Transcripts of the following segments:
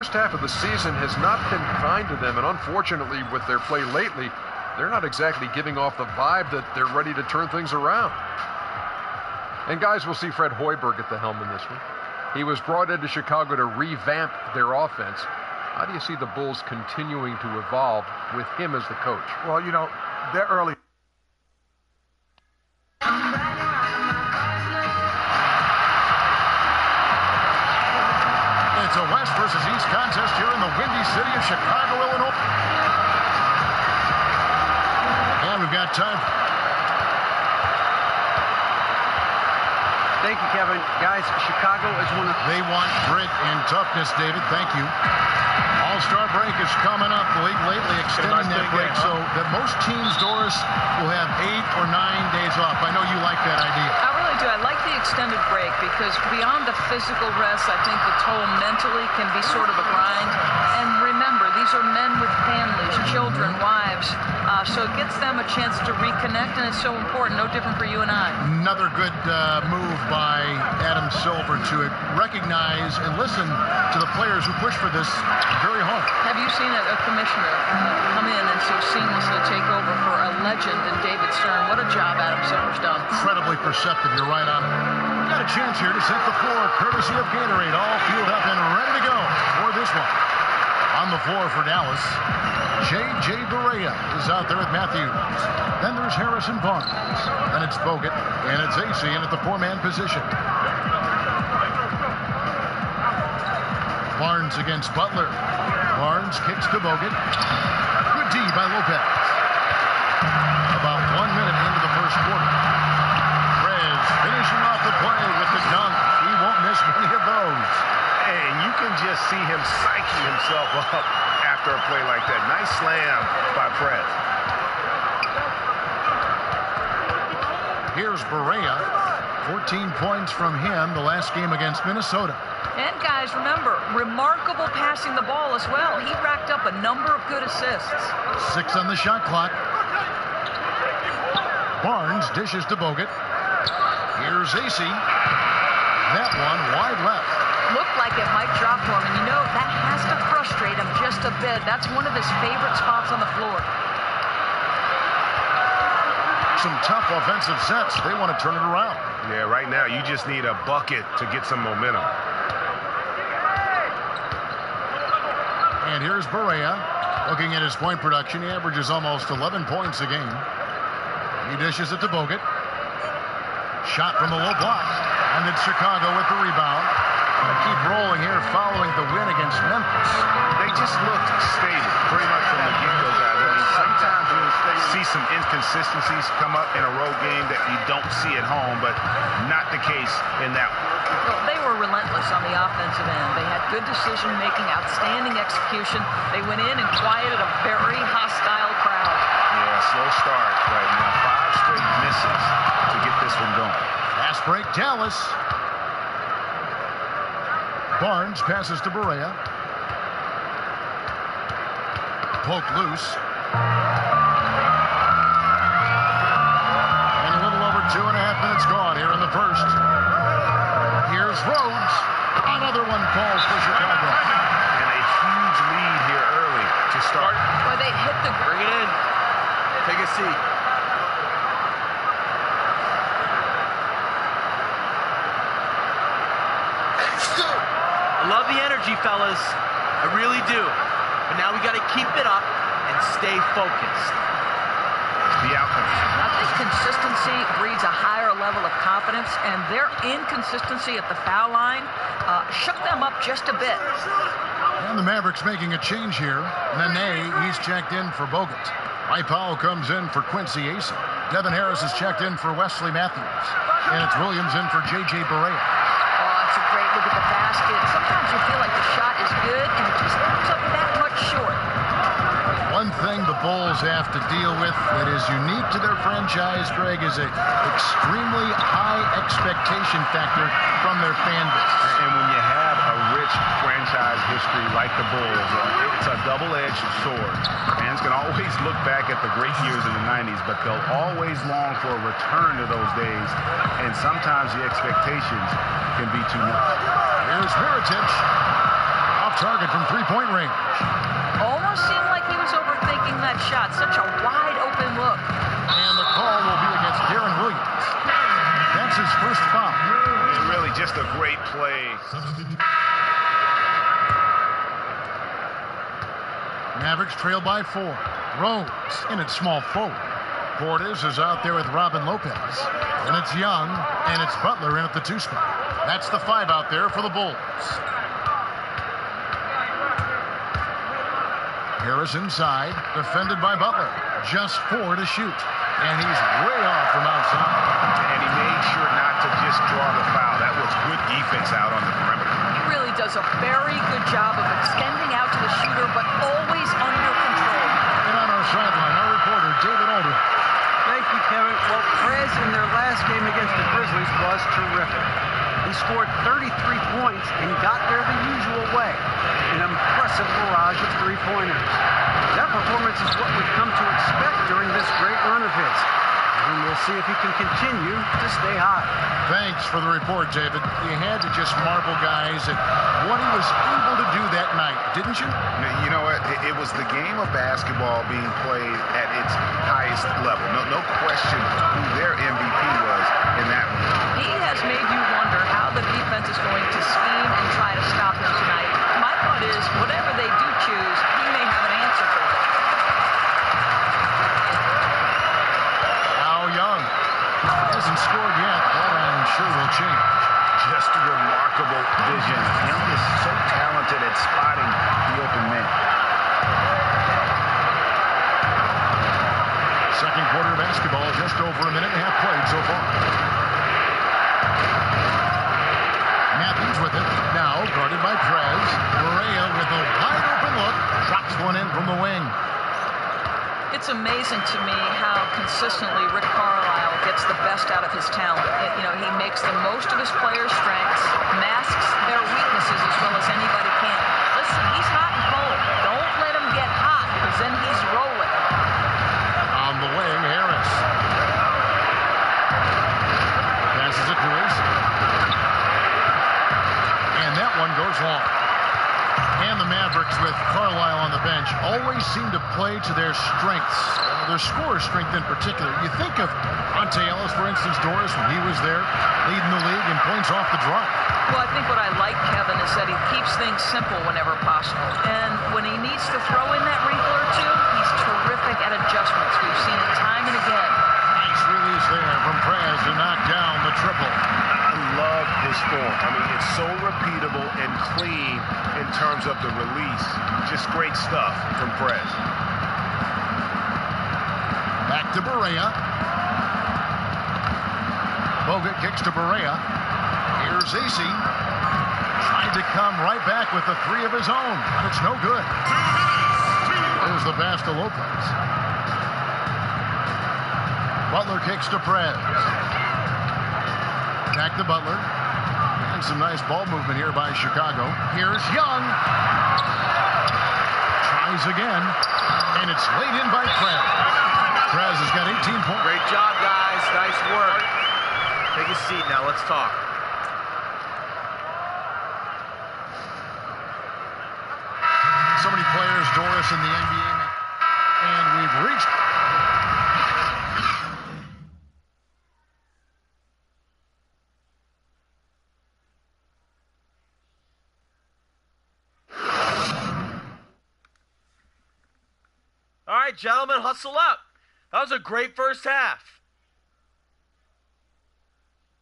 First half of the season has not been kind to them, and unfortunately with their play lately, they're not exactly giving off the vibe that they're ready to turn things around. And guys, we'll see Fred Hoiberg at the helm in this one. He was brought into Chicago to revamp their offense. How do you see the Bulls continuing to evolve with him as the coach? Well, you know, they're early. It's a West versus East contest here in the windy city of Chicago, Illinois. And we've got time. Thank you, Kevin. Guys, Chicago is one of... They want grit and toughness, David. Thank you. All-Star break is coming up. The league lately extending that break so that most teams, Doris, will have 8 or 9 days off. I know you like that idea. I really do. I like the extended break because beyond the physical rest, I think the toll mentally can be sort of a grind. And remember, these are men with families, children, wives. So it gets them a chance to reconnect, and it's so important. No different for you and I. Another good move by Adam Silver to recognize and listen to the players who push for this very hard. Have you seen a commissioner come in and so seamlessly take over for a legend in David Stern? What a job Adam Silver's done. Incredibly perceptive. You're right on it. We got a chance here to set the floor, courtesy of Gatorade, all fueled up and ready to go for this one. On the floor for Dallas, J.J. Barea is out there with Matthews. Then there's Harrison Barnes. Then it's Bogut, and it's AC in at the 4-man position. Barnes against Butler. Barnes kicks to Bogut. Good D by Lopez. About 1 minute into the first quarter. Rez finishing off the play with the dunk. He won't miss many of those. And you can just see him psyching himself up after a play like that. Nice slam by Fred. Here's Barea. 14 points from him the last game against Minnesota. And guys, remember, remarkable passing the ball as well. He racked up a number of good assists. 6 on the shot clock. Barnes dishes to Bogut. Here's AC. That one wide left. Looked like it might drop for him, and you know, that has to frustrate him just a bit. That's one of his favorite spots on the floor. Some tough offensive sets. They want to turn it around. Yeah, right now you just need a bucket to get some momentum. And here's Barea. Looking at his point production, he averages almost 11 points a game. He dishes it to Bogut. Shot from the low block. And it's Chicago with the rebound. Gonna keep rolling here following the win against Memphis. They just looked stable pretty much from the get-go, guys. I mean, sometimes you'll see some inconsistencies come up in a road game that you don't see at home, but not the case in that one. Well, they were relentless on the offensive end. They had good decision-making, outstanding execution. They went in and quieted a very hostile crowd. Yeah, slow start right now. 5 straight misses to get this one going. Fast break, Dallas. Barnes passes to Barea. Poke loose. And a little over 2.5 minutes gone here in the first. Here's Rhodes. Another one falls for Chicago. And a huge lead here early to start. Boy, they hit the... Bring it in. Take a seat. Love the energy, fellas. I really do. But now we got to keep it up and stay focused. The outcome. I think consistency breeds a higher level of confidence, and their inconsistency at the foul line shook them up just a bit. And the Mavericks making a change here. Nene, he's checked in for Bogut. Mike Powell comes in for Quincy Ace. Devin Harris is checked in for Wesley Matthews. And it's Williams in for J.J. Barea. It's a great look at the basket. Sometimes you feel like the shot is good, and it just comes up that much short. One thing the Bulls have to deal with that is unique to their franchise, Greg, is an extremely high expectation factor from their fan base. And when you have a rich franchise history like the Bulls, it's a double-edged sword. Fans can always look back at the great years in the 90s, but they'll always long for a return to those days, and sometimes the expectations can be too much. Here's Mirotic. Off target from three-point range. Almost seemed like he was overthinking that shot. Such a wide open look. And the call will be against Darren Williams. That's his first foul. It's really just a great play. Mavericks trail by 4. Rose in its small forward. Portis is out there with Robin Lopez. And it's Young, and it's Butler in at the 2 spot. That's the 5 out there for the Bulls. Harris inside, defended by Butler. Just 4 to shoot. And he's way off from outside. And he made sure not to just draw the foul. That was good defense out on the perimeter. He really does a very good job of extending out to the shooter, but always under control. And on our sideline, our reporter, David Aldridge. Thank you, Kevin. Well, Prez in their last game against the Grizzlies was terrific. He scored 33 points and got there the usual way. An impressive barrage of three-pointers. That performance is what we've come to expect during this great run of his. And we'll see if he can continue to stay high. Thanks for the report, David. You had to just marvel, guys, at what he was able to do that night, didn't you? You know what? It was the game of basketball being played at its highest level. No question who their MVP was in that one. He has made you wonder how the defense is going to scheme and try to stop him tonight. My thought is, whatever they do choose, he may have an answer for it. Young hasn't scored yet, but I'm sure will change. Just a remarkable vision. Young is so talented at spotting the open man. Second quarter of basketball, just over a minute and a half played so far. Matthews with it. Now guarded by Prez. Correa with a wide open look. Drops one in from the wing. It's amazing to me how consistently Rick Carlisle gets the best out of his talent. He makes the most of his players' strengths, masks their weaknesses as well as anybody can. Listen, he's hot and cold. Don't let him get hot because then he's rolling. On the wing, Harris. Passes it to Ace. And that one goes long. And the Mavericks, with Carlisle on the bench, always seem to play to their strengths, their scorer's strength in particular. You think of Ante Ellis, for instance, Doris, when he was there, leading the league in points off the drive. Well, I think what I like, Kevin, is that he keeps things simple whenever possible. And when he needs to throw in that wrinkle or two, he's terrific at adjustments. We've seen it time and again. Nice release there from Prez to knock down the triple. Love his form. I mean, it's so repeatable and clean in terms of the release. Just great stuff from Prez. Back to Barea. Bogut kicks to Barea. Here's Ace. Tried to come right back with the 3 of his own, but it's no good. There's the pass to Lopez. Butler kicks to Prez. Back to Butler. And some nice ball movement here by Chicago. Here's Young. Tries again. And it's laid in by Prez. Prez has got 18 points. Great job, guys. Nice work. Take a seat now. Let's talk. So many players, Doris, in the NBA. And we've reached... All right, gentlemen, hustle up. That was a great first half.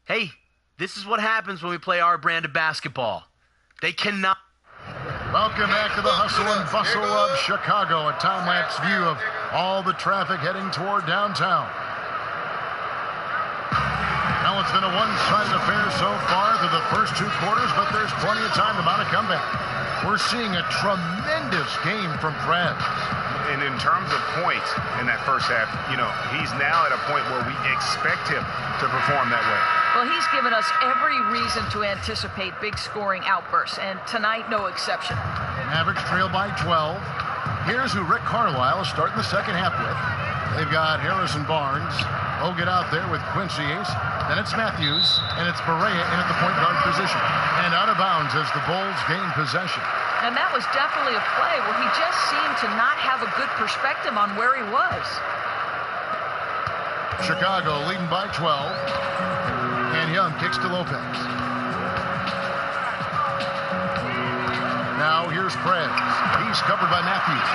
Hey, this is what happens when we play our brand of basketball. They cannot. Welcome back to the hustle and bustle of Chicago. A time-lapse view of all the traffic heading toward downtown. Now it's been a one-sided affair so far through the first 2 quarters, but there's plenty of time to mount a comeback. We're seeing a tremendous game from Prez. And in terms of points in that first half, he's now at a point where we expect him to perform that way. Well, he's given us every reason to anticipate big scoring outbursts, and tonight no exception. Mavericks trail by 12. Here's who Rick Carlisle is starting the second half with. They've got Harrison Barnes. Bogut out there with Quincy Ace. Then it's Matthews, and it's Barea in at the point guard position. And out of bounds as the Bulls gain possession. And that was definitely a play where he just seemed to not have a good perspective on where he was. Chicago leading by 12. And Young kicks to Lopez. Now here's Perez. He's covered by Matthews.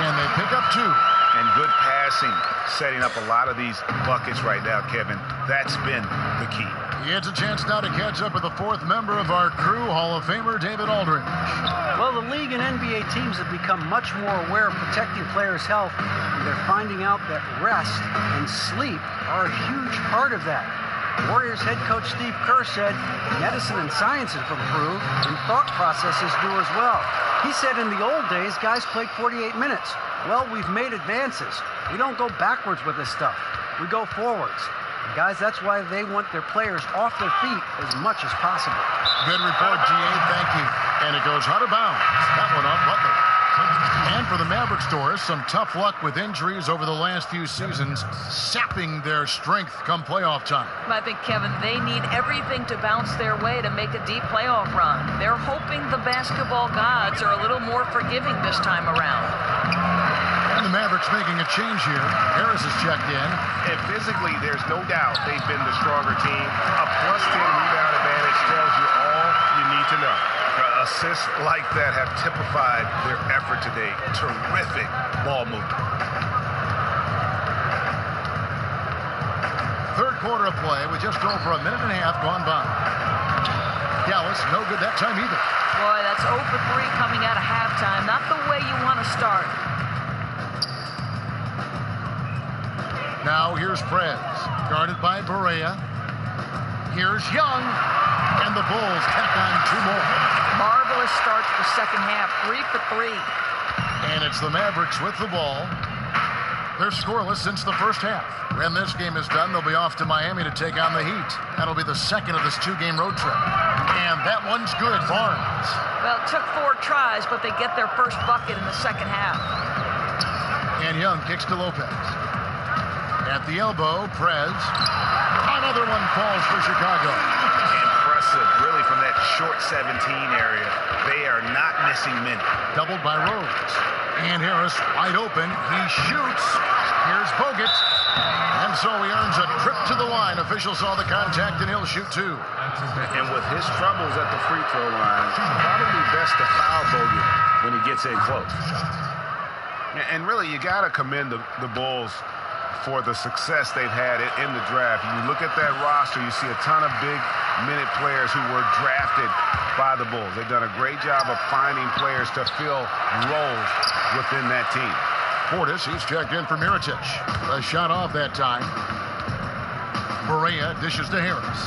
And they pick up 2. And good passing, setting up a lot of these buckets right now, Kevin. That's been the key. He gets a chance now to catch up with the 4th member of our crew, Hall of Famer David Aldridge. Well, the league and NBA teams have become much more aware of protecting players' health, and they're finding out that rest and sleep are a huge part of that. Warriors head coach Steve Kerr said medicine and science have improved, and thought processes do as well. He said in the old days, guys played 48 minutes. Well, we've made advances. We don't go backwards with this stuff. We go forwards. And guys, that's why they want their players off their feet as much as possible. Good report, GA. Thank you. And it goes out of bounds. That one off Butler. And for the Mavericks, Doris, some tough luck with injuries over the last few seasons, sapping their strength come playoff time. I think, Kevin, they need everything to bounce their way to make a deep playoff run. They're hoping the basketball gods are a little more forgiving this time around. And the Mavericks making a change here. Harris has checked in. And physically, there's no doubt they've been the stronger team. A +10 rebound advantage tells you all you need to know. Assists like that have typified their effort today. Terrific ball movement. Third quarter of play with just over a minute and a half gone by. Dallas, no good that time either. Boy, that's 0 for 3 coming out of halftime. Not the way you want to start. Now here's Perez, guarded by Barea. Here's Young, and the Bulls tack on 2 more. Marvelous start to the second half, 3 for 3. And it's the Mavericks with the ball. They're scoreless since the first half. When this game is done, they'll be off to Miami to take on the Heat. That'll be the second of this 2-game road trip. And that one's good, Barnes. Well, it took 4 tries, but they get their first bucket in the second half. And Young kicks to Lopez. At the elbow, Perez. Another one falls for Chicago. Impressive, really, from that short 17 area. They are not missing many. Doubled by Rhodes. And Harris wide open. He shoots. Here's Bogut. And so he earns a trip to the line. Officials saw the contact, and he'll shoot 2. And with his troubles at the free throw line, probably best to foul Bogut when he gets in close. And really, you got to commend the Bulls for the success they've had in the draft. You look at that roster, you see a ton of big-minute players who were drafted by the Bulls. They've done a great job of finding players to fill roles within that team. Portis, he's checked in for Mirotic. A shot off that time. Barea dishes to Harris.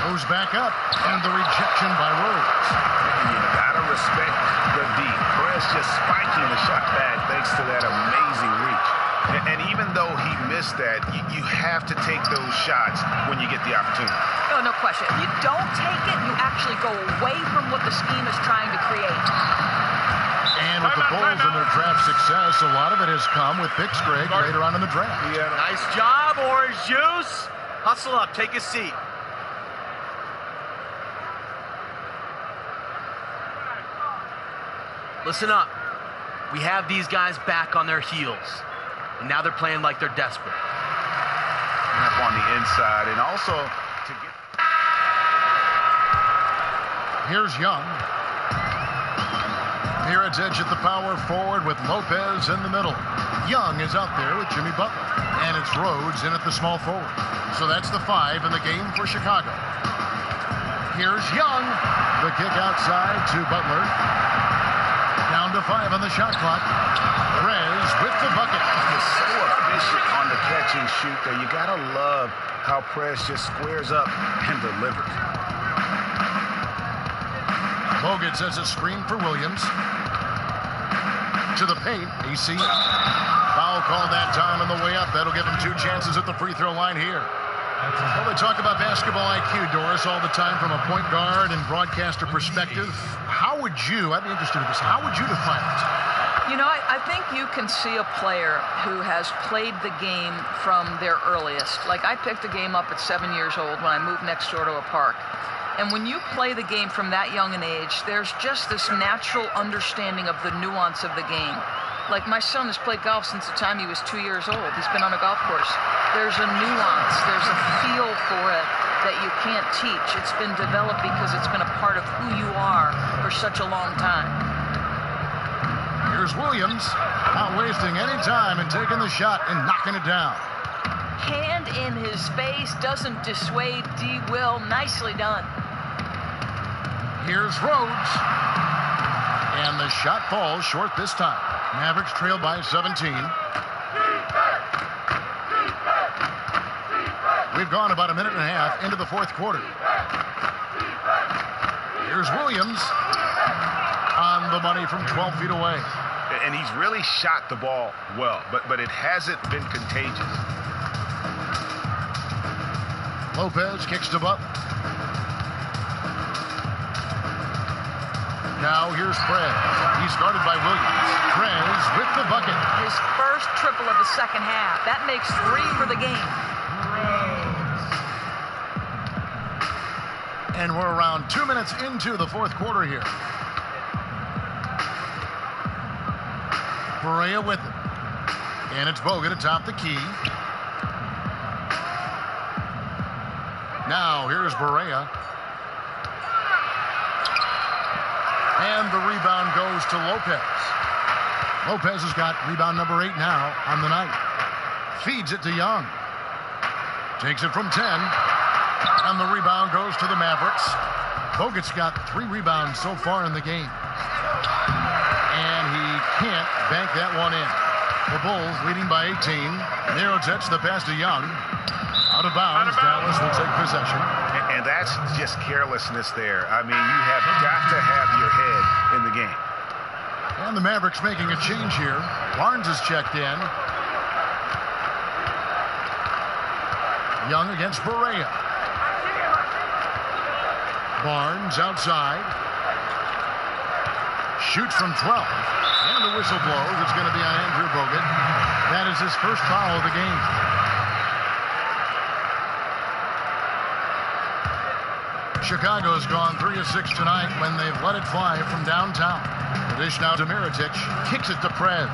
Goes back up, and the rejection by Rhodes. You gotta respect the D. Perez just spiking the shot back thanks to that amazing reach. And even though he missed that, you have to take those shots when you get the opportunity. Oh, no question. If you don't take it, you actually go away from what the scheme is trying to create. And with the Bulls and their draft success, a lot of it has come with picks, Greg, later on in the draft. Yeah. Nice job, Orange Juice. Hustle up, take a seat. Listen up. We have these guys back on their heels. And now they're playing like they're desperate. Up on the inside, and also to get... Here's Young. Here it's edge at the power forward with Lopez in the middle. Young is out there with Jimmy Butler. And it's Rhodes in at the small forward. So that's the 5 in the game for Chicago. Here's Young. The kick outside to Butler. Down to 5 on the shot clock. Perez with the bucket. He's so efficient on the catch and shoot there. You gotta love how Perez just squares up and delivers. Bogut sets a screen for Williams. To the paint. AC. Foul call that time on the way up. That'll give him 2 chances at the free throw line here. Well, they talk about basketball IQ, Doris, all the time from a point guard and broadcaster perspective. How would you, I'd be interested in this, how would you define it? You know, I think you can see a player who has played the game from their earliest. Like, I picked the game up at 7 years old when I moved next door to a park. And when you play the game from that young an age, there's just this natural understanding of the nuance of the game. Like my son has played golf since the time he was 2 years old. He's been on a golf course. There's a nuance, there's a feel for it that you can't teach. It's been developed because it's been a part of who you are for such a long time. Here's Williams, not wasting any time and taking the shot and knocking it down. Hand in his face doesn't dissuade D. Will. Nicely done. Here's Rhodes. And the shot falls short this time. Mavericks trail by 17. We've gone about a minute and a half into the fourth quarter. Here's Williams on the money from 12 feet away. And he's really shot the ball well, but it hasn't been contagious. Lopez kicks to Butler. Now here's Prez. He's guarded by Williams. Prez with the bucket. His first triple of the second half. That makes 3 for the game. And we're around 2 minutes into the fourth quarter here. Perea with it. And it's Bogut atop the key. Now here's Perea. And the rebound goes to Lopez. Lopez has got rebound number 8 now on the night. Feeds it to Young. Takes it from 10. And the rebound goes to the Mavericks. Bogut's got 3 rebounds so far in the game. And he can't bank that one in. The Bulls leading by 18. Mirotic the pass to Young. Out of bounds. Dallas will take possession. And that's just carelessness there. I mean, you have got to have your head in the game. And the Mavericks making a change here. Barnes is checked in. Young against Perea. Barnes outside. Shoots from 12. And the whistle blows. It's going to be on Andrew Bogut. That is his first foul of the game. Chicago's gone 3 of 6 tonight when they've let it fly from downtown. The dish now to Mirotic. Kicks it to Prez.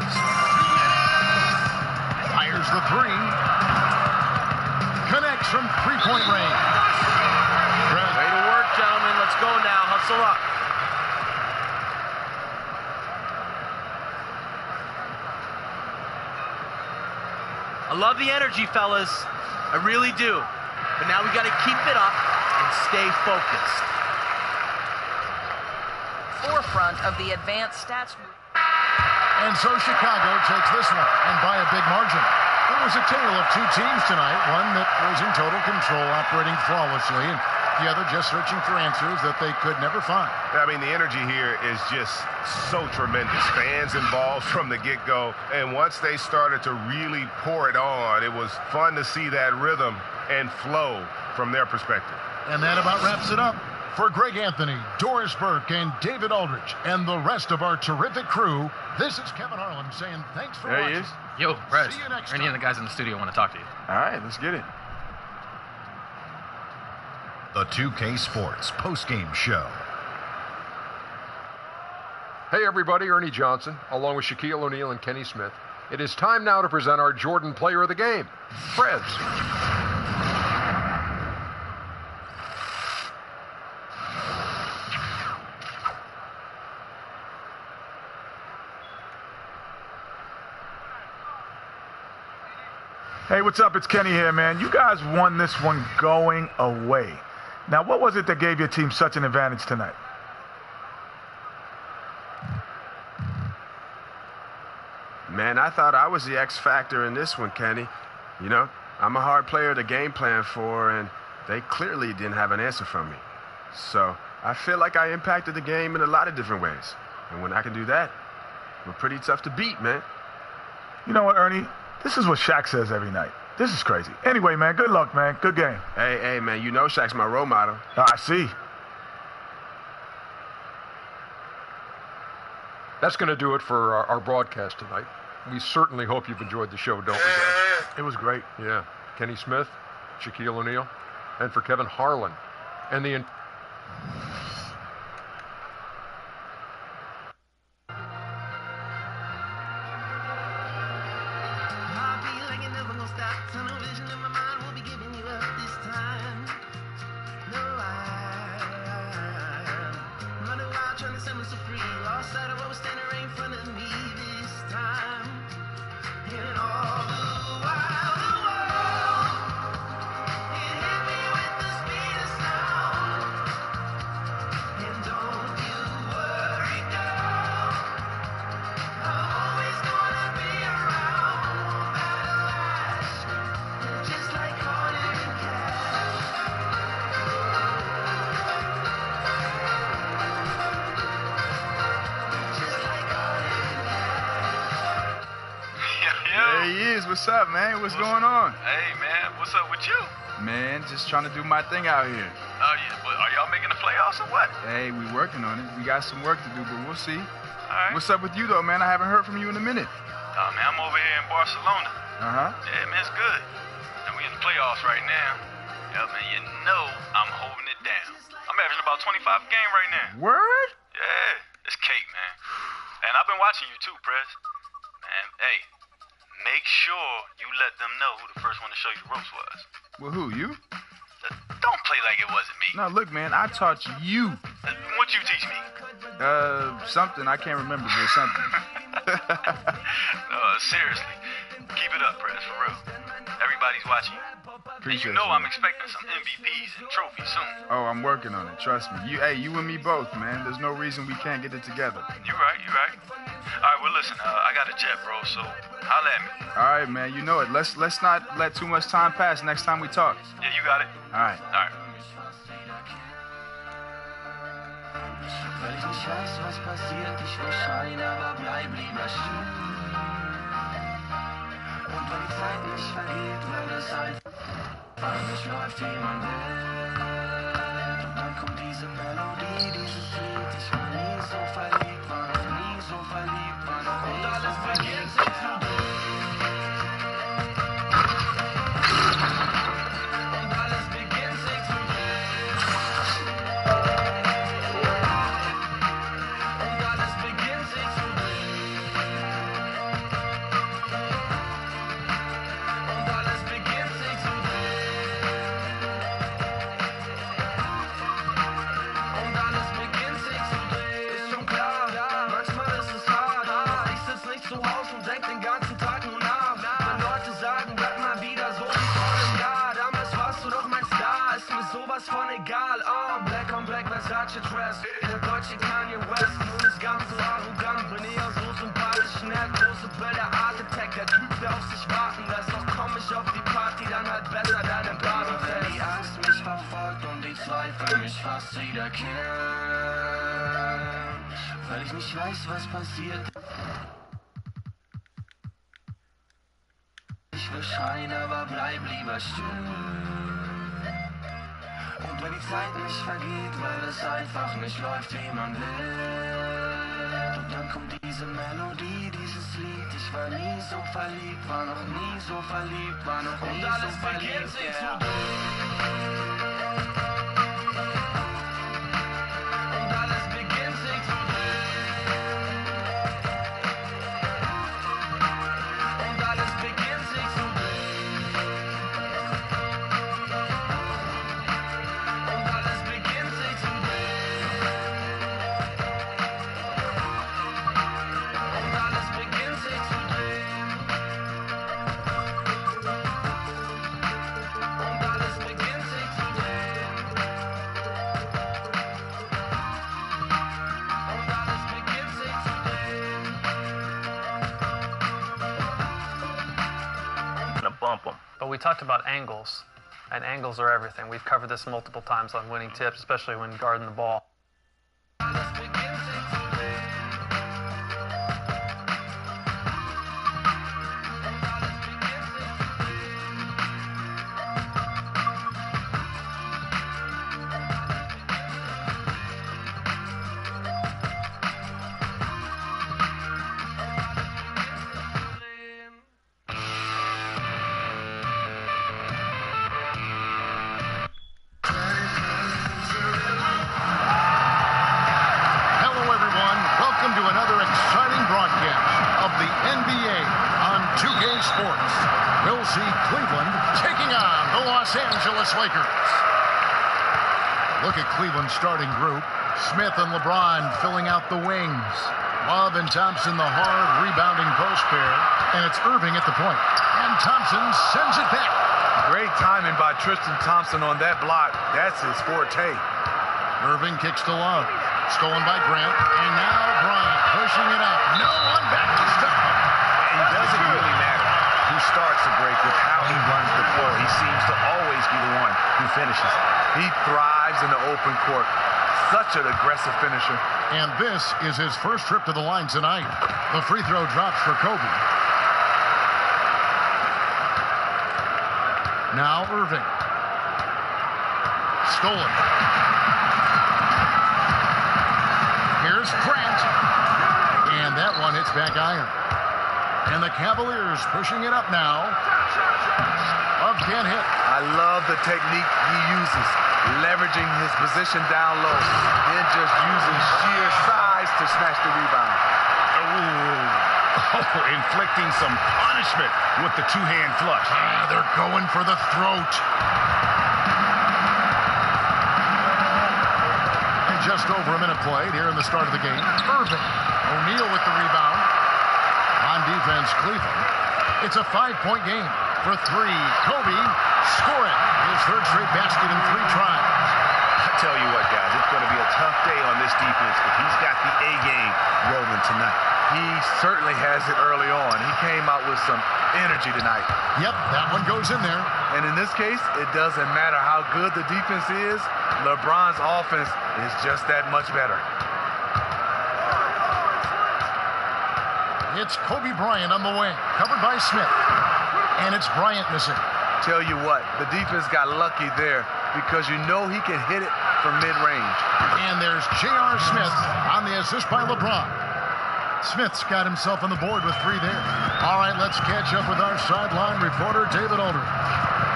Fires the 3. Connects from 3-point range. Prez. Way to work, gentlemen. Let's go now. Hustle up. I love the energy, fellas. I really do. But now we got to keep it up and stay focused. Forefront of the advanced stats movement. And so Chicago takes this one, and by a big margin. It was a tale of 2 teams tonight, one that was in total control, operating flawlessly, and the other just searching for answers that they could never find. I mean, the energy here is just so tremendous. Fans involved from the get-go, and once they started to really pour it on, it was fun to see that rhythm and flow from their perspective. And that about wraps it up. For Greg Anthony, Doris Burke, and David Aldrich, and the rest of our terrific crew, this is Kevin Harlan saying thanks for watching. There he is. Yo, Prez, See you next any of time. the guys in the studio want to talk to you. All right, let's get it. The 2K Sports postgame show. Hey everybody, Ernie Johnson, along with Shaquille O'Neal and Kenny Smith. It is time now to present our Jordan Player of the Game, Prez. Hey, what's up? It's Kenny here, man. You guys won this one going away. Now, what was it that gave your team such an advantage tonight? Man, I thought I was the X factor in this one, Kenny. You know, I'm a hard player to game plan for, and they clearly didn't have an answer for me. So I feel like I impacted the game in a lot of different ways. And when I can do that, we're pretty tough to beat, man. You know what, Ernie? This is what Shaq says every night. This is crazy. Anyway, man, good luck, man. Good game. Hey, man, you know Shaq's my role model. I see. That's going to do it for our broadcast tonight. We certainly hope you've enjoyed the show, don't we, guys? It was great. Yeah. Kenny Smith, Shaquille O'Neal, and for Kevin Harlan, and the What's up, man? What's going on? Hey, man. What's up with you? Man, just trying to do my thing out here. Oh, yeah. But are y'all making the playoffs or what? Hey, we working on it. We got some work to do, but we'll see. All right. What's up with you, though, man? I haven't heard from you in a minute. Oh, man, I'm over here in Barcelona. Uh-huh. Yeah, man, it's good. And we in the playoffs right now. Yeah, man, you know I'm holding it down. I'm averaging about 25 a game right now. Word? Yeah, it's cake, man. And I've been watching you, too, Prez. Man, hey. Make sure you let them know who the first one to show you the ropes was. Well, who, you? Don't play like it wasn't me. No, look, man, I taught you. What'd you teach me? Something. I can't remember, but something. No, seriously. Keep it up, Prez, for real. Everybody's watching you. Appreciate and you know you. I'm expecting some MVPs and trophies soon. Oh, I'm working on it. Trust me. You and me both, man. There's no reason we can't get it together. You're right. All right, well, listen, I got a jet, bro, so holla at me. All right, man. You know it. Let's not let too much time pass next time we talk. Yeah, you got it. All right. All right. Weil ich nicht weiß, was passiert, ich will schreien, aber bleib lieber stehen. Und wenn die Zeit nicht vergeht, weil es einfach nicht läuft, wie man will. Und dann kommt diese Melodie, dieses Lied, ich war nie so verliebt, war noch nie so verliebt, war noch nie so verliebt. Und alles beginnt sich zu von egal, black on black Versace Dress, der deutsche Kanye West, nur nicht ganz so arrogant, bin eher so sympathisch, nett, große Bilder, Art Attack, der Typ, der auf sich warten lässt, doch komm ich auf die Party, dann halt besser deinen Baden fest. Wenn die Angst mich verfolgt und die Zweifel mich fast wieder killen, weil ich nicht weiß, was passiert. Ich will schreien, aber bleib lieber still. Und wenn die Zeit nicht vergeht, weil es einfach nicht läuft, wie man will. Und dann kommt diese Melodie, dieses Lied. Ich war nie so verliebt, war noch nie so verliebt, war noch nie so verliebt. But we talked about angles, and angles are everything. We've covered this multiple times on winning tips, especially when guarding the ball. Broadcast of the NBA on 2K Sports. We'll see Cleveland taking on the Los Angeles Lakers. Look at Cleveland's starting group. Smith and LeBron filling out the wings. Love and Thompson, the hard rebounding post pair. And it's Irving at the point. And Thompson sends it back. Great timing by Tristan Thompson on that block. That's his forte. Irving kicks to Love. Stolen by Grant. And now Bryant pushing it up. No one back to stop. It doesn't really matter who starts the break with how he runs the floor. He seems to always be the one who finishes. He thrives in the open court. Such an aggressive finisher. And this is his first trip to the line tonight. The free throw drops for Kobe. Now Irving. Stolen. Here's Grant. And that one hits back iron. And the Cavaliers pushing it up now. Love can't hit. I love the technique he uses. Leveraging his position down low. Then just using sheer size to snatch the rebound. Inflicting some punishment with the two-hand flush. They're going for the throat. And just over a minute played here in the start of the game. Irving. O'Neal with the rebound. On defense, Cleveland. It's a 5-point game. For three, Kobe scoring his third straight basket in 3 tries. I tell you what, guys, it's going to be a tough day on this defense, but he's got the A game rolling tonight. He certainly has it early on. He came out with some energy tonight. Yep, that one goes in there. And in this case, it doesn't matter how good the defense is. LeBron's offense is just that much better. It's Kobe Bryant on the wing, covered by Smith. And it's Bryant missing. Tell you what, the defense got lucky there because you know he can hit it from mid-range. And there's J.R. Smith on the assist by LeBron. Smith's got himself on the board with 3 there. All right, let's catch up with our sideline reporter, David Aldridge.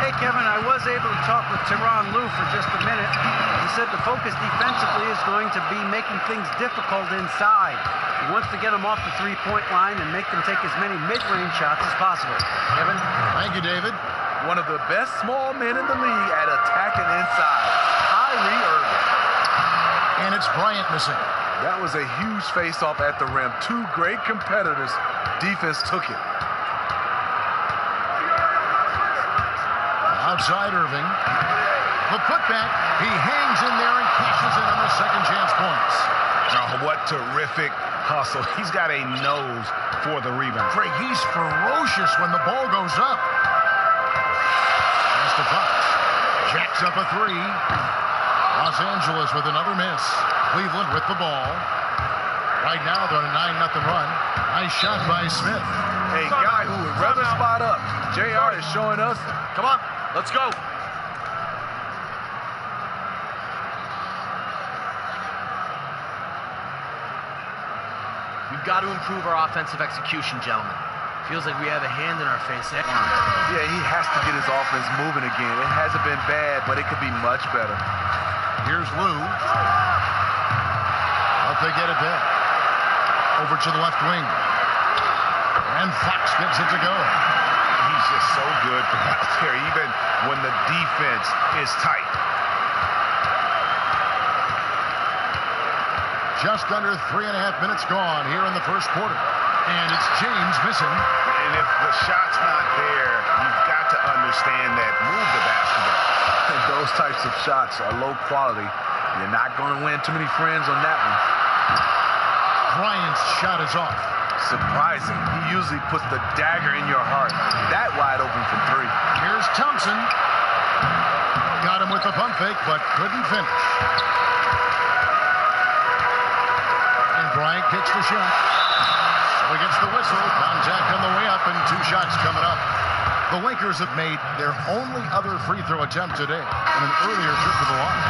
Hey, Kevin, I was able to talk with Tyronn Lue for just a minute. He said the focus defensively is going to be making things difficult inside. He wants to get them off the 3-point line and make them take as many mid-range shots as possible. Kevin? Thank you, David. One of the best small men in the league at attacking inside. Kyrie Irving. And it's Bryant missing. That was a huge face-off at the rim. 2 great competitors. Defense took it. Outside Irving. The putback. He hangs in there and cashes in on the second chance points. Oh, what terrific hustle. He's got a nose for the rebound. Greg, he's ferocious when the ball goes up. That's the Fox. Jacks up a 3. Los Angeles with another miss. Cleveland with the ball. Right now they're on a 9-0 run. Nice shot by Smith. A guy who would rather spot up. JR is showing us. Come on, let's go. We've got to improve our offensive execution, gentlemen. Feels like we have a hand in our face. Yeah, he has to get his offense moving again. It hasn't been bad, but it could be much better. Here's Lue. Up they get it back. Over to the left wing. And Fox gets it to go. He's just so good from out there, even when the defense is tight. Just under 3.5 minutes gone here in the first quarter. And it's James missing. And if the shot's not there, you've got to understand that. Move the basketball. And those types of shots are low quality. You're not going to win too many friends on that one. Bryant's shot is off. Surprising. He usually puts the dagger in your heart. That wide open from 3. Here's Thompson. Got him with the pump fake, but couldn't finish. And Bryant kicks the shot. So he gets the whistle. Contact on the way up, and 2 shots coming up. The Lakers have made their only other free throw attempt today on an earlier trip to the line.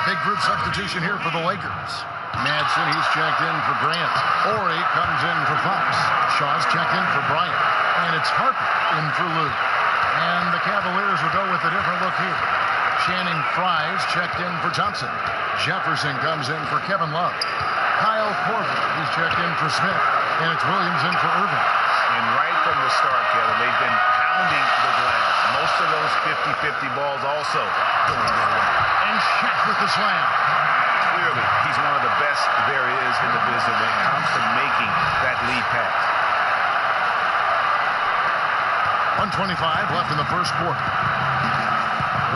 Big group substitution here for the Lakers. Madsen, he's checked in for Grant. Horry comes in for Fox. Shaw's checked in for Bryant. And it's Harper in for Lue. And the Cavaliers will go with a different look here. Channing Frye's checked in for Thompson. Jefferson comes in for Kevin Love. Kyle Korver, he's checked in for Smith. And it's Williams in for Irving. And right from the start, Kevin, they've been pounding the glass. Most of those 50-50 balls also going their way. And Shaq with the slam. Clearly, he's one of the best there is in the business when it comes to making that lead pass. 1:25 left in the first quarter.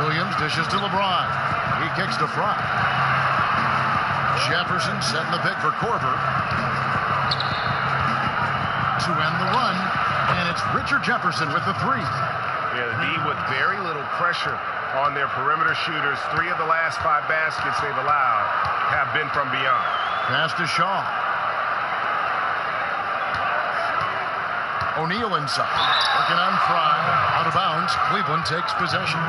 Williams dishes to LeBron. He kicks to Fry. Jefferson setting the pick for Korver. To end the run, and it's Richard Jefferson with the three. Yeah, the D with very little pressure on their perimeter shooters. 3 of the last 5 baskets they've allowed have been from beyond. Pass to Shaw. O'Neal inside. Working on Fry. Out of bounds. Cleveland takes possession.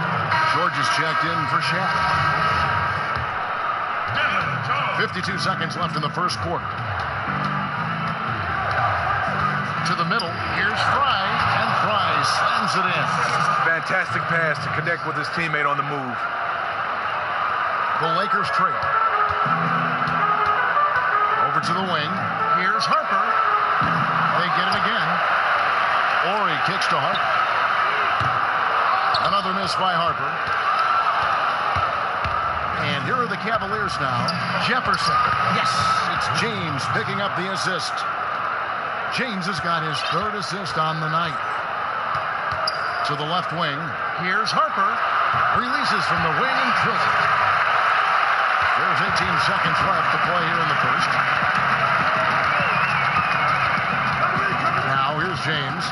George is checked in for Shaq. 52 seconds left in the first quarter. To the middle. Here's Fry. And Fry slams it in. Fantastic pass to connect with his teammate on the move. The Lakers trail. Over to the wing. Here's Harper. They get it again. Ori kicks to Harper. Another miss by Harper. And here are the Cavaliers now. Jefferson. Yes, it's James picking up the assist. James has got his 3rd assist on the night. To the left wing. Here's Harper. Releases from the wing and drills it. There's 18 seconds left to play here in the first. Now here's James.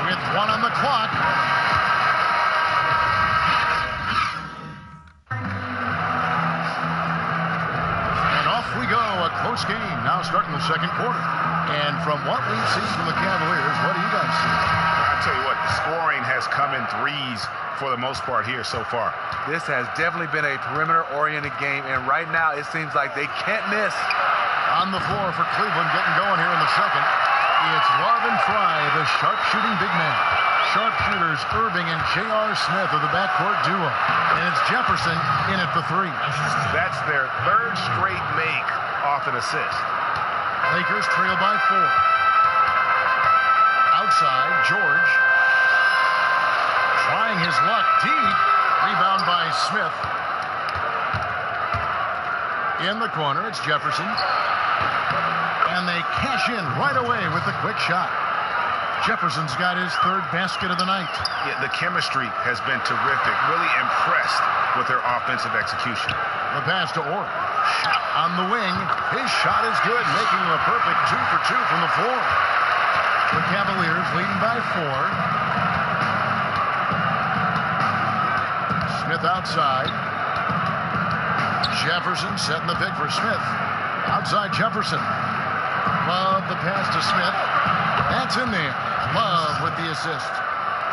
With 1 on the clock. And off we go. A close game now starting the second quarter. And from what we've seen from the Cavaliers, what do you guys see? I tell you what, the scoring has come in threes for the most part here so far. This has definitely been a perimeter-oriented game, and right now it seems like they can't miss. On the floor for Cleveland, getting going here in the second. It's Love and Fry, the sharpshooting big man. Sharpshooters Irving and J.R. Smith are the backcourt duo. And it's Jefferson in at the 3. That's their 3rd straight make off an assist. Lakers trail by 4. Outside, George. Trying his luck deep. Rebound by Smith. In the corner, it's Jefferson. And they cash in right away with a quick shot. Jefferson's got his 3rd basket of the night. Yeah, the chemistry has been terrific. Really impressed with their offensive execution. The pass to Orr. On the wing. His shot is good, making a perfect 2 for 2 from the floor. The Cavaliers leading by 4. Smith outside. Jefferson setting the pick for Smith. Outside Jefferson. Love the pass to Smith. That's in there. Love with the assist.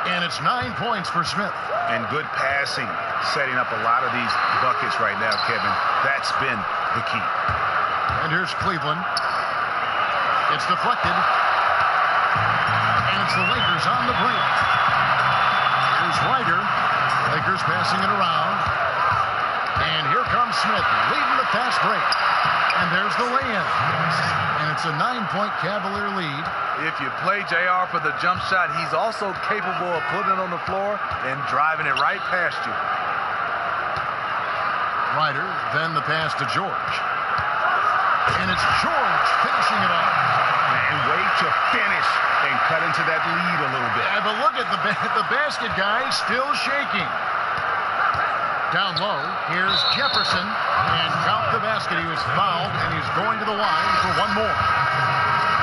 And it's 9 points for Smith. And good passing, setting up a lot of these buckets right now, Kevin. That's been the key. And here's Cleveland. It's deflected. And it's the Lakers on the break. Here's Ryder. Lakers passing it around. And here comes Smith, leading the fast break. And there's the lay-in. And it's a 9-point Cavalier lead. If you play JR for the jump shot, he's also capable of putting it on the floor and driving it right past you. Ryder, then the pass to George. And it's George finishing it off. And wait to finish and cut into that lead a little bit. Yeah, but look at the basket guy still shaking. Down low, here's Jefferson. And count the basket. He was fouled, and he's going to the line for 1 more.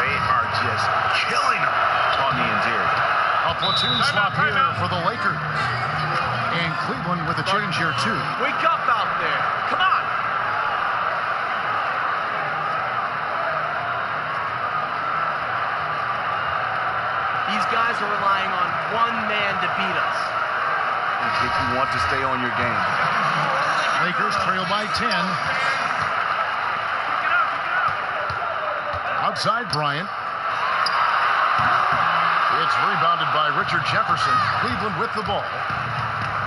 They are just killing him on the interior. A platoon swap here for the Lakers. And Cleveland with a change here, too. Wake up out there. Come on. These guys are relying on one man to beat us. If you want to stay on your game. Lakers trail by 10. Outside Bryant. It's rebounded by Richard Jefferson. Cleveland with the ball.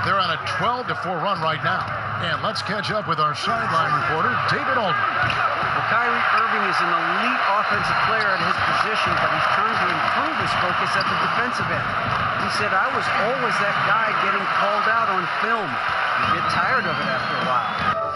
They're on a 12-4 run right now. And let's catch up with our sideline reporter, David Aldridge. Well, Kyrie Irving is an elite offensive player at his position, but he's trying to improve his focus at the defensive end. He said, I was always that guy getting called out on film. You get tired of it after a while.